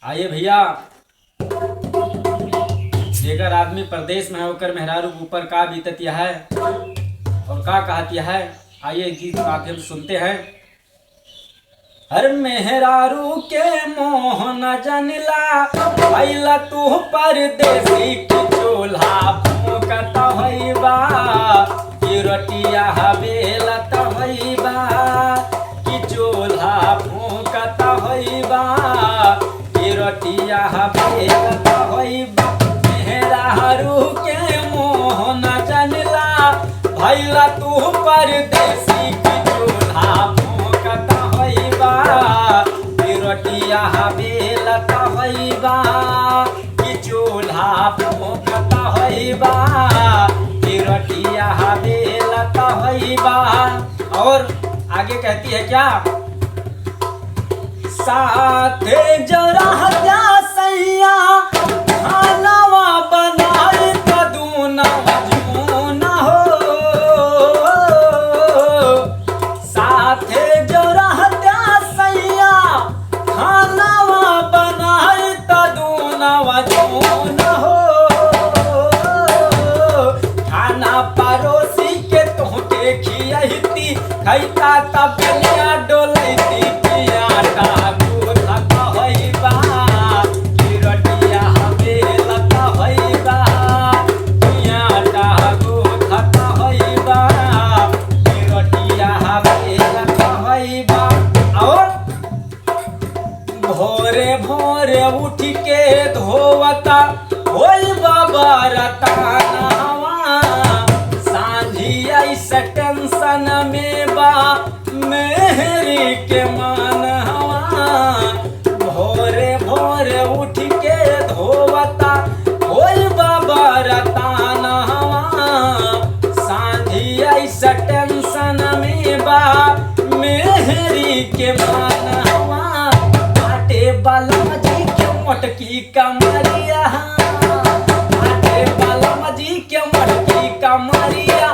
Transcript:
आइए भैया, जेकर आदमी प्रदेश में होकर मेहरारू ऊपर का बीततिया है और का कहतिया है। आइए गीत के माध्यम से सुनते हैं। हर मेहरारू के मोह न जनला, भैला तू परदेसी की चूल्हा फूकत होइबा, की रोटिया बेलत होइबा, की चूल्हा फूकत होइबा, की रोटिया बेलत होइबा। मेहरारू के मोह न जनला, भैला तू परदेसी की चूल्हा फूकत होइबा, की रोटिया बेलत होइबा, की चूल्हा फूकत होइबा, की रोटिया बेलत होइबा। और आगे कहती है क्या? साथे जरा जा सैया खानावा बनाए कदूना मजमूना हो, साथे जरा जा सैया खानावा बनाए कदूना मजमूना हो, खाना परोसी के तोहके खियती खैता तब बनिया डोलती भोरे भोरे उठ के धोवता होई बाबा रतानावा, सांझी ऐसा टेंशन में बा मेहरी के मानवा। भोरे भोरे उठ के धोवता होई बाबा रतानावा, सांझी ऐसा टेंशन में बा मेहरी के मानवा। बालम जी के मटकी कमरिया, बालम जी के मटकी कमरिया,